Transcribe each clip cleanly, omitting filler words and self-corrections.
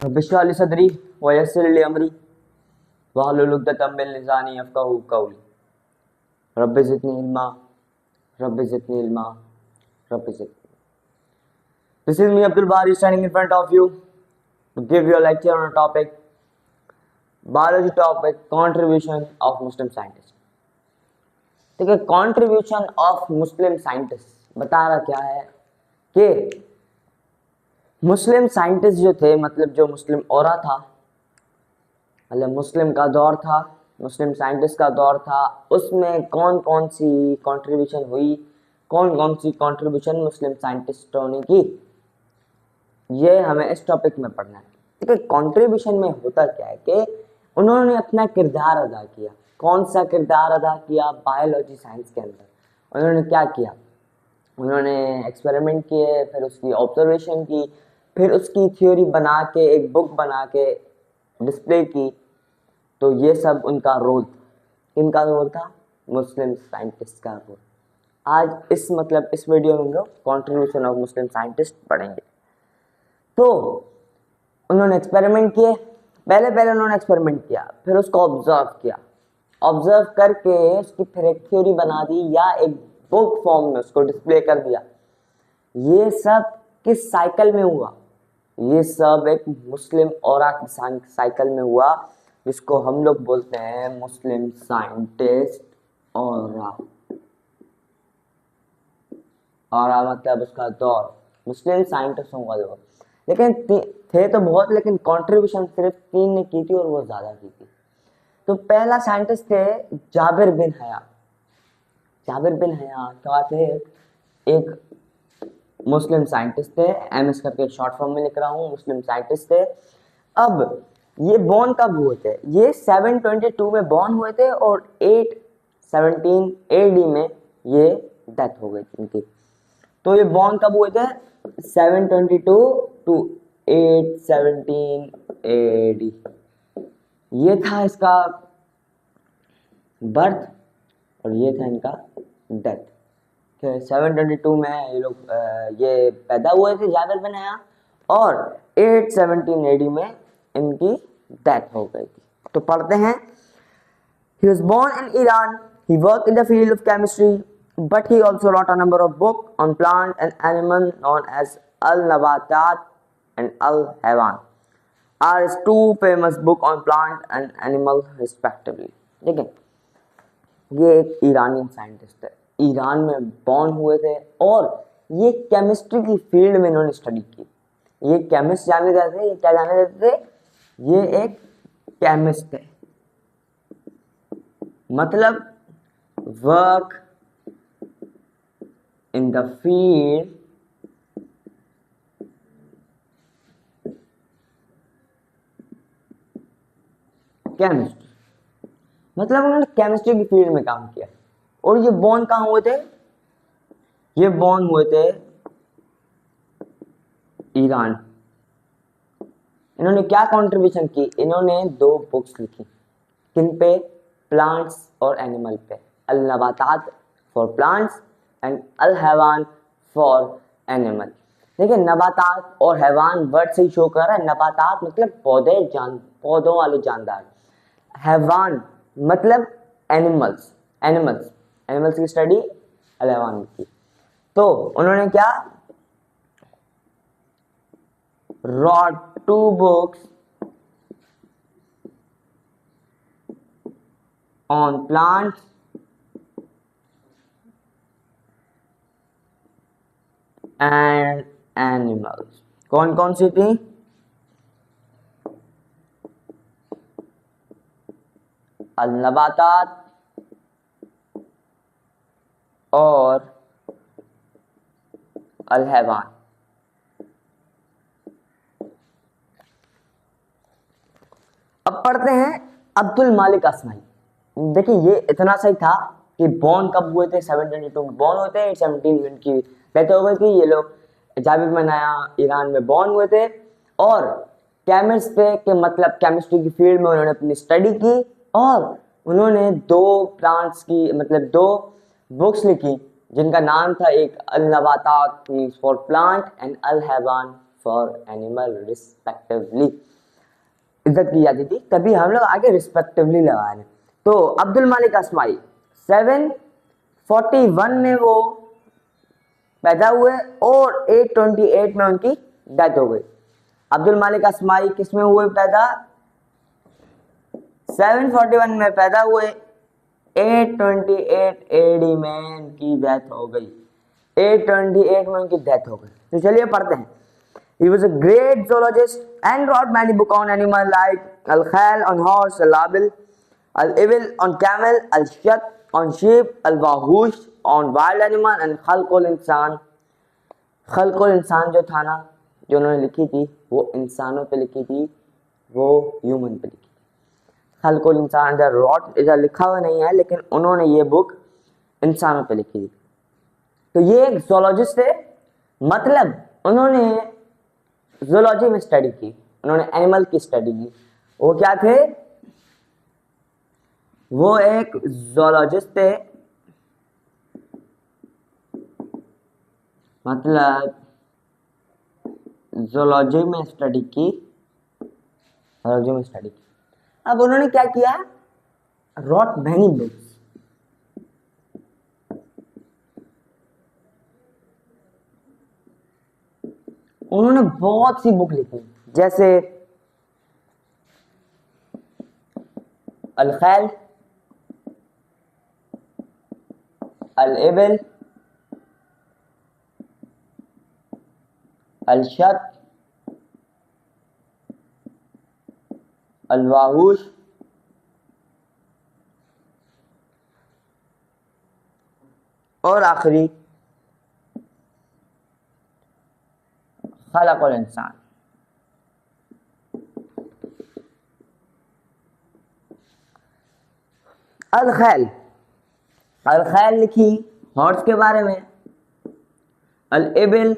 बिश्रा अली सदरी वयस्सिर ली अमरी वाहलुल उक़दतम मिन लिसानी यफ़क़हू क़ौली rabbi ज़िदनी इल्मा rabbi ज़िदनी इल्मा rabbi ज़िदनी। This is me Abdul Bari standing in front of you to give you a lecture on a topic, biology topic, contribution of Muslim scientists। ठीक है, contribution of Muslim scientists बता रहा क्या है कि मुस्लिम scientist जो थे, मतलब जो मुस्लिम ओरा था, मतलब मुस्लिम का दौर था, मुस्लिम साइंटिस्ट का दौर था, उसमें कौन कौन सी कंट्रीब्यूशन हुई, कौन कौन सी कंट्रीब्यूशन मुस्लिम साइंटिस्टों ने की, ये हमें इस टॉपिक में पढ़ना है। ठीक है, कंट्रीब्यूशन में होता क्या है कि उन्होंने अपना किरदार अदा किया। कौन सा किरदार अदा किया? बायोलॉजी साइंस के अंदर उन्होंने क्या किया? उन्होंने एक्सपेरिमेंट किए, फिर उसकी ऑब्जर्वेशन की, फिर उसकी थ्योरी बना के एक बुक बना के डिस्प्ले की। तो ये सब उनका रोल था। किनका रोल था? मुस्लिम साइंटिस्ट का रोल। आज इस वीडियो में हम लोग कॉन्ट्रीब्यूशन ऑफ मुस्लिम साइंटिस्ट पढ़ेंगे। तो उन्होंने एक्सपेरिमेंट किए, पहले उन्होंने एक्सपेरिमेंट किया, फिर उसको ऑब्जर्व किया, ऑब्जर्व करके उसकी फिर एक थ्योरी बना दी या एक बुक फॉर्म में उसको डिस्प्ले कर दिया। ये सब किस साइकिल में हुआ? ये सब एक मुस्लिम औरा की साइकिल में हुआ, जिसको हम लोग बोलते हैं मुस्लिम साइंटिस्ट औरा। औरा मतलब उसका दौर, मुस्लिम साइंटिस्टों का दौर। लेकिन थे तो बहुत, लेकिन कंट्रीब्यूशन सिर्फ 3 ने की थी और वो ज़्यादा की थी। तो पहला साइंटिस्ट थे जाबिर बिन हया। जाबिर बिन हया क्या थे? एक मुस्लिम साइंटिस्ट थे, एमएस करके शॉर्ट फॉर्म में लिख रहा हूँ, मुस्लिम साइंटिस्ट थे। अब ये बॉर्न कब हुए थे? ये 722 में बॉर्न हुए थे और 817 एडी में ये डेथ हो गई थी इनकी। तो ये बॉर्न कब हुए थे? 722 टू 817 एडी, ये था इसका बर्थ और ये था इनका डेथ। 722 में ये लोग ये पैदा हुए थे जाबिर बिन हया, और 817 एडी में इनकी डेथ हो गई थी। तो पढ़ते हैं। He was born in Iran. He worked in the field of chemistry, but he also wrote a number of books on plant and animal known as Al-Nabatat and Al-Haywan. Are his two famous books on plant and animal respectively. ठीक है, ये एक ईरानी scientist है, Iran में born हुए थे और ये केमिस्ट्री की फील्ड में इन्होंने स्टडी की। ये केमिस्ट जाने जाते थे, ये क्या जाने जाते थे? ये एक केमिस्ट है, मतलब work in the field chemistry, मतलब उन्होंने केमिस्ट्री की फील्ड में काम किया। और ये बॉर्न कहाँ हुए थे? ये बॉर्न हुए थे ईरान। इन्होंने क्या कंट्रीब्यूशन की? इन्होंने 2 बुक्स लिखी। किन पे? प्लांट्स और एनिमल पे। अल नबातात फॉर प्लांट्स एंड अल हैवान फॉर एनिमल। देखिए, नबातात और हैवान वर्ड से ही शो कर रहा है। नबातात मतलब पौधे, पौधों वाले जानदार। हैवान मतलब एनिमल्स, एनिमल्स की स्टडी अल हैवान की। तो उन्होंने क्या? wrote 2 books on plants and animals। कौन कौन सी थी? अल नबातात और अल हैवान। अब पढ़ते हैं अब्दुल मालिक असमाई। देखिए, ये इतना सही था कि बॉर्न कब हुए थे? 722 में बॉर्न हुए थे, 817 की डेथ हो गई थी। ये लोग जाबिर बिन हया ईरान में बॉर्न हुए थे और केमिस्ट थे, कि मतलब केमिस्ट्री की फील्ड में उन्होंने अपनी स्टडी की और उन्होंने 2 प्लांट्स की, मतलब 2 बुक्स लिखी, जिनका नाम था एक अल नबातात मीन्स फॉर प्लांट एंड अल हैवान फॉर एनिमल रिस्पेक्टिवली, इज्जत की जाती थी, तभी हम लोग आगे रिस्पेक्टिवली लगा रहे हैं। तो अब्दुल मालिक अस्माई 741 में वो पैदा हुए और 828 में उनकी डेथ हो गई। अब्दुल मालिक अस्माई किस में हुए पैदा? 741 में पैदा हुए, 828 एडी में उनकी डेथ हो गई। 828 में उनकी डेथ हो गई। तो चलिए पढ़ते हैं। He was a great zoologist and wrote many books on animals like Al-Khayl on horse, Al-Abil, Al-Ibil on camel, Al-Shat on sheep, Al-Wahush on wild animal and Khalqul Insan। खल्कुल इंसान जो था ना, जो उन्होंने लिखी थी, वो इंसानों पे लिखी थी, वो ह्यूमन पे लिखी थी। खल्कुल इंसान इधर रॉट इधर लिखा हुआ नहीं है, लेकिन उन्होंने ये बुक इंसानों पे लिखी थी। तो ये एक जोलॉजिस्ट थे, मतलब उन्होंने ज़ूलॉजी में स्टडी की, उन्होंने एनिमल की स्टडी की। वो क्या थे? वो एक ज़ूलॉजिस्ट थे, मतलब ज़ूलॉजी में स्टडी की, ज़ूलॉजी में स्टडी की। अब उन्होंने क्या किया? रॉट मैनी बुक्स, उन्होंने बहुत सी बुक लिखी, जैसे अल-खैल, अल-इबिल, अल-शत, अल-वाहूश और आखिरी खलक़ुल इंसान। अल-खैल, अल-खैल लिखी हॉर्स के बारे में। अल-इबिल,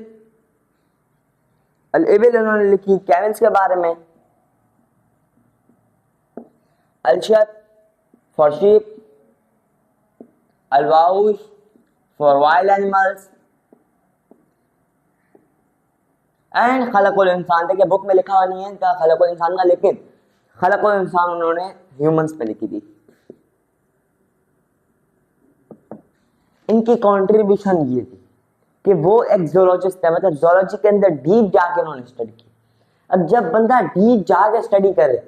अल-इबिल उन्होंने लिखी कैमल्स के बारे में। अल-शत फॉर शीप, अल-वाहूश फॉर वाइल्ड एनिमल्स एंड खलक़ुल इंसान। देखिए बुक में लिखा हुआ नहीं है इनका खलक़ुल इंसान का, लेकिन खलक़ुल इंसान उन्होंने ह्यूमंस पे लिखी थी। इनकी कंट्रीब्यूशन ये थी कि वो एक ज़ूलॉजिस्ट है, मतलब ज़ूलॉजी के अंदर डीप जाके उन्होंने स्टडी की। अब जब बंदा डीप जाके स्टडी करे,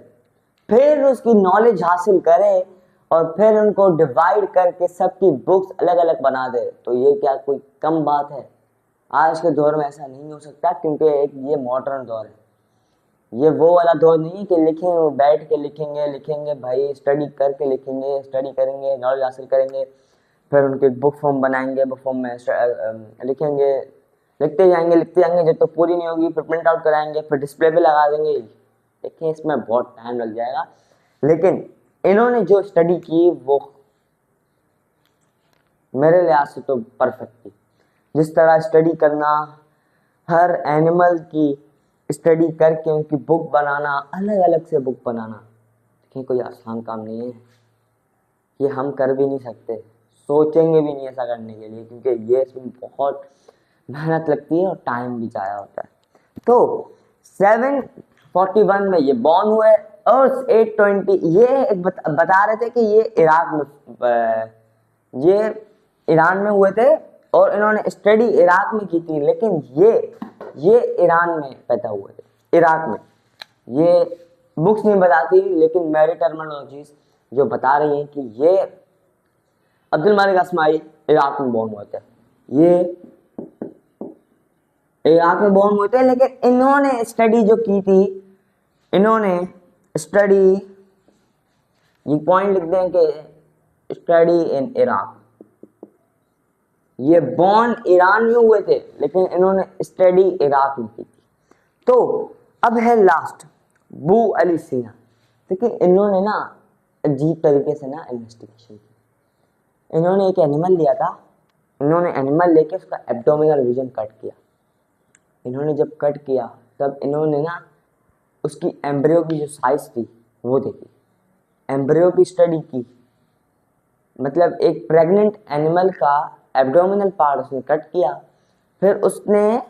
फिर उसकी नॉलेज हासिल करे और फिर उनको डिवाइड करके सबकी बुक्स अलग अलग बना दे, तो ये क्या कोई कम बात है? आज के दौर में ऐसा नहीं हो सकता, क्योंकि एक ये मॉडर्न दौर है। ये वो वाला दौर नहीं है कि लिखेंगे, बैठ के लिखेंगे भाई, स्टडी करके लिखेंगे, स्टडी करेंगे, नॉलेज हासिल करेंगे, फिर उनके बुक फॉर्म बनाएंगे, बुक फॉर्म में लिखेंगे, लिखते जाएंगे जब तक पूरी नहीं होगी, फिर प्रिंट आउट कराएंगे, फिर डिस्प्ले पे लगा देंगे। देखिए इसमें बहुत टाइम लग जाएगा, लेकिन इन्होंने जो स्टडी की वो मेरे लिहाज से तो परफेक्ट थी। जिस तरह स्टडी करना, हर एनिमल की स्टडी करके उनकी बुक बनाना, अलग अलग से बुक बनाना, देखिए कोई आसान काम नहीं है। ये हम कर भी नहीं सकते, सोचेंगे भी नहीं ऐसा करने के लिए, क्योंकि ये इसमें बहुत मेहनत लगती है और टाइम भी जाया होता है। तो 741 में ये बॉर्न हुए और 820 ये एक बता रहे थे कि ये इराक में, ये ईरान में हुए थे और इन्होंने स्टडी इराक में की थी, लेकिन ये ईरान में पैदा हुए थे, इराक में। ये बुक्स नहीं बताती, लेकिन मेरी टर्मिनोलॉजीज जो बता रही हैं कि ये अब्दुल मालिक अस्माई इराक में बॉर्न हुए थे, ये इराक में बॉर्न हुए थे, लेकिन इन्होंने स्टडी जो की थी, इन्होंने स्टडी, ये पॉइंट लिख दें कि स्टडी इन इराक। ये बॉर्न ईरान में हुए थे, लेकिन इन्होंने स्टडी इराक में की थी। तो अब है लास्ट बू अली सीना। देखिए इन्होंने ना अजीब तरीके से ना इन्वेस्टिगेशन की। इन्होंने एक एनिमल लिया था, इन्होंने एनिमल लेके उसका एब्डोमिनल रीजन कट किया। इन्होंने जब कट किया तब इन्होंने ना उसकी एम्ब्रियो की जो साइज थी वो देखी, एम्ब्रियो की स्टडी की। मतलब एक प्रेग्नेंट एनिमल का एब्डोमिनल पार्ट उसने कट किया, फिर उसने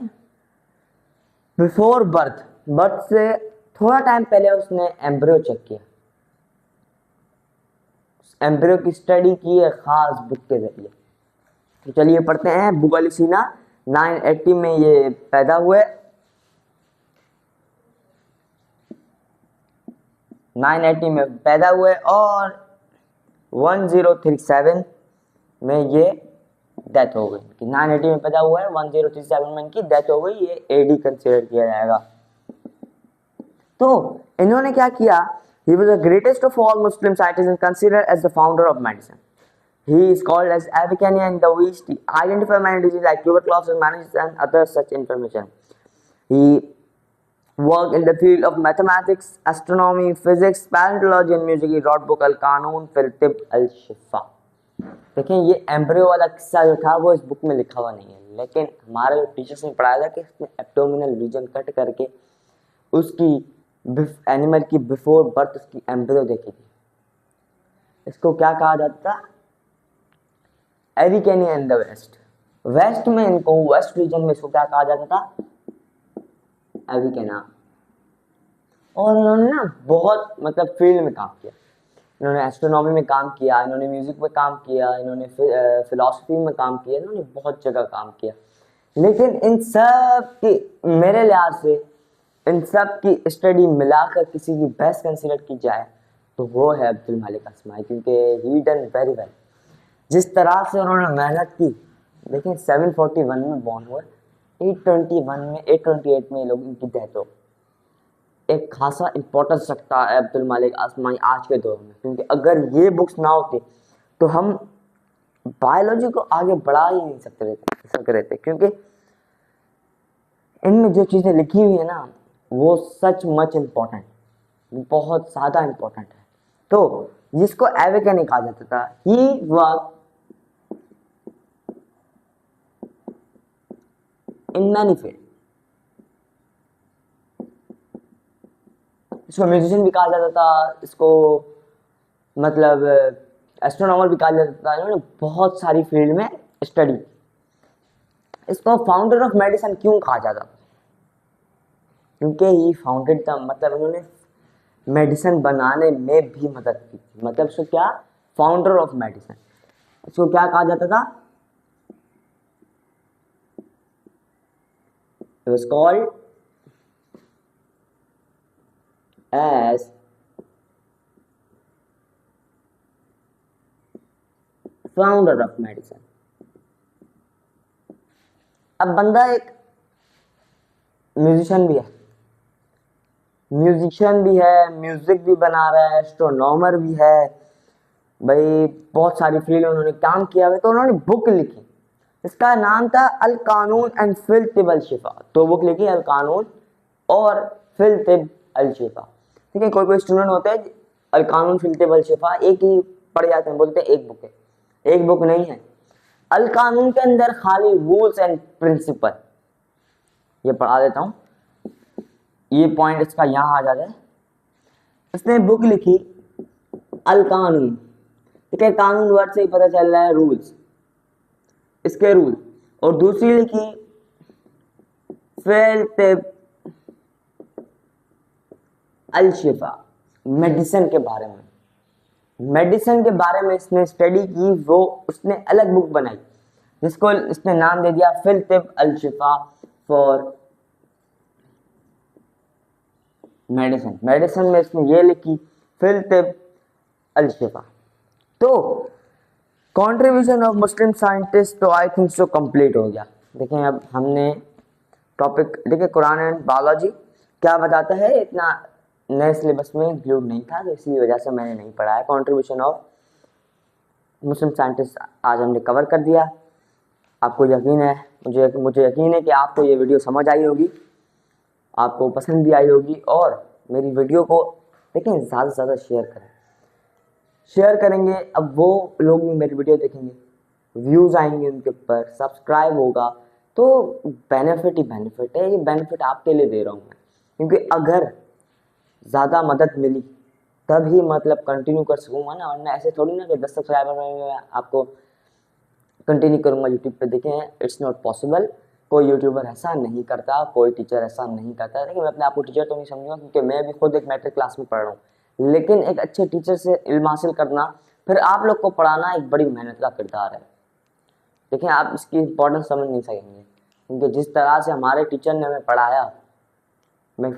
बिफोर बर्थ, बर्थ से थोड़ा टाइम पहले उसने एम्ब्रियो चेक किया, एम्ब्रियो की स्टडी की है खास बुक के जरिए। तो चलिए पढ़ते हैं। बुगालिसीना 980 में ये पैदा हुए, 980 में पैदा हुए और 1037 में ये डेथ हो गई। 980 में पैदा हुआ है, 1037 में इनकी डेथ हो गई, ये एडी कंसिडर किया जाएगा। तो इन्होंने क्या किया, he was the greatest of all Muslim scientists and considered as the founder of medicine. He is called as Avicenna in the West. He identified many diseases like tuberculosis, meningitis, and other such information. He worked in the field of mathematics, astronomy, physics, paleontology, and music. He wrote book Al-Qanun fil Tibb al-Shifa. देखें, ये embryo वाला किस्सा जो था वो इस book में लिखा हुआ नहीं है, लेकिन हमारे जो टीचर्स ने पढ़ाया था कि इसने एब्डोमिनल रीजन कट करके उसकी एनिमल की बिफोर बर्थ उसकी एम्ब्रियो देखी थी। इसको क्या कहा जाता था, एविकेनिया इन द वेस्ट। वेस्ट में इनको, वेस्ट रीजन में इसको क्या कहा जाता था, एविकेना। और इन्होंने ना बहुत मतलब फील्ड में काम किया, इन्होंने एस्ट्रोनॉमी में काम किया, इन्होंने म्यूजिक में काम किया, इन्होंने फिलॉसफी में काम किया, इन्होंने बहुत जगह काम किया। लेकिन इन सब की मेरे लिहाज से इन सब की स्टडी मिलाकर किसी की बेस्ट कंसिडर की जाए तो वो है अब्दुल मालिक अस्माई, क्योंकि ही डन वेरी वेल। जिस तरह से उन्होंने मेहनत की, देखिए 741 में बॉर्न हुए, 821 में 828 में लोग इनकी डेथ हो। एक खासा इंपॉर्टेंस रखता है अब्दुल मालिक अस्माई आज के दौर में, क्योंकि अगर ये बुक्स ना होती तो हम बायोलॉजी को आगे बढ़ा ही नहीं सक रहे थे, क्योंकि इनमें जो चीज़ें लिखी हुई है ना वो सच मच इम्पोर्टेंट, बहुत ज़्यादा इम्पोर्टेंट है। तो जिसको एविकेना कहा जाता था, he was in many field. इसको म्यूजिशियन भी कहा जाता था, इसको मतलब एस्ट्रोनॉमर भी कहा जाता था। इन्होंने बहुत सारी फील्ड में स्टडी। इसको फाउंडर ऑफ मेडिसिन क्यों कहा जाता था, क्योंकि ही फाउंडेड था, मतलब इन्होंने मेडिसिन बनाने में भी मदद की थी। मतलब इसको क्या, फाउंडर ऑफ मेडिसिन। इसको क्या कहा जाता था, it was called as founder of medicine। अब बंदा एक म्यूजिशियन भी है, म्यूजिक भी बना रहा है, एस्ट्रोनॉमर भी है, भाई बहुत सारी फील्ड में उन्होंने काम किया है। तो उन्होंने बुक लिखी, इसका नाम था अल कानून एंड फिल तिब अल शिफा। तो बुक लिखी अल कानून और फिल तिब अल शिफा। ठीक है, कोई स्टूडेंट होता है अल कानून फिल तिब अल शिफा एक ही पढ़ जाते हैं, बोलते हैं एक बुक है। एक बुक नहीं है, अल कानून के अंदर खाली रूल्स एंड प्रिंसिपल, ये पढ़ा देता हूँ, ये पॉइंट इसका यहाँ आ जाता है। इसने बुक लिखी अल कानून, ठीक है, कानून वर्ड से ही पता चल रहा है रूल्स, इसके रूल। और दूसरी लिखी फिल तिब अल शिफा, मेडिसिन के बारे में। मेडिसिन के बारे में इसने स्टडी की, वो उसने अलग बुक बनाई जिसको इसने नाम दे दिया fill तिब Al Shifa for medicine. Medicine में इसने ये लिखी फिल तिब अल शिफा। तो कंट्रीब्यूशन ऑफ मुस्लिम साइंटिस्ट तो आई थिंक सो कंप्लीट हो गया। देखें अब हमने टॉपिक, देखिए कुरान एंड बायोलॉजी क्या बताता है, इतना नए सिलेबस में इंक्लूड नहीं था, तो इसी वजह से मैंने नहीं पढ़ा है। कंट्रीब्यूशन ऑफ मुस्लिम साइंटिस्ट आज हमने कवर कर दिया। आपको यकीन है, मुझे यकीन है कि आपको ये वीडियो समझ आई होगी, आपको पसंद भी आई होगी। और मेरी वीडियो को देखें, ज़्यादा से ज़्यादा शेयर करेंगे। अब वो लोग भी मेरी वीडियो देखेंगे, व्यूज़ आएंगे उनके ऊपर, सब्सक्राइब होगा, तो बेनिफिट ही बेनिफिट है। ये बेनिफिट आपके लिए दे रहा हूँ मैं, क्योंकि अगर ज़्यादा मदद मिली तभी मतलब कंटिन्यू कर सकूँगा ना, वरना ऐसे थोड़ी ना कि 10 सब्सक्राइबर में आपको कंटिन्यू करूँगा यूट्यूब पे। देखें इट्स नॉट पॉसिबल, कोई यूट्यूबर ऐसा नहीं करता, कोई टीचर ऐसा नहीं करता। लेकिन मैं अपने आप को टीचर तो नहीं समझूंगा, क्योंकि मैं भी खुद एक मैट्रिक क्लास में पढ़ रहा हूँ। लेकिन एक अच्छे टीचर से इल्म हासिल करना, फिर आप लोग को पढ़ाना एक बड़ी मेहनत का किरदार है। देखिए, आप इसकी इम्पोर्टेंस समझ नहीं सकेंगे, क्योंकि जिस तरह से हमारे टीचर ने हमें पढ़ाया, मैं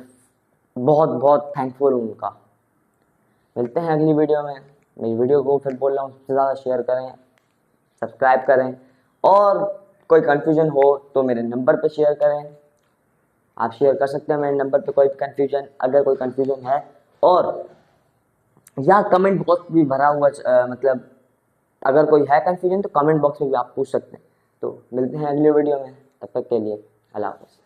बहुत बहुत थैंकफुल हूँ उनका। मिलते हैं अगली वीडियो में। मेरी वीडियो को फिर बोल रहा हूँ, सबसे ज़्यादा शेयर करें, सब्सक्राइब करें, और कोई कन्फ्यूजन हो तो मेरे नंबर पे शेयर करें। आप शेयर कर सकते हैं मेरे नंबर पे कोई कन्फ्यूजन, अगर कोई कन्फ्यूजन है। और या कमेंट बॉक्स भी भरा हुआ, मतलब अगर कोई है कन्फ्यूजन तो कमेंट बॉक्स में भी आप पूछ सकते हैं। तो मिलते हैं अगली वीडियो में, तब तक के लिए अल्लाह हाफ़िज़।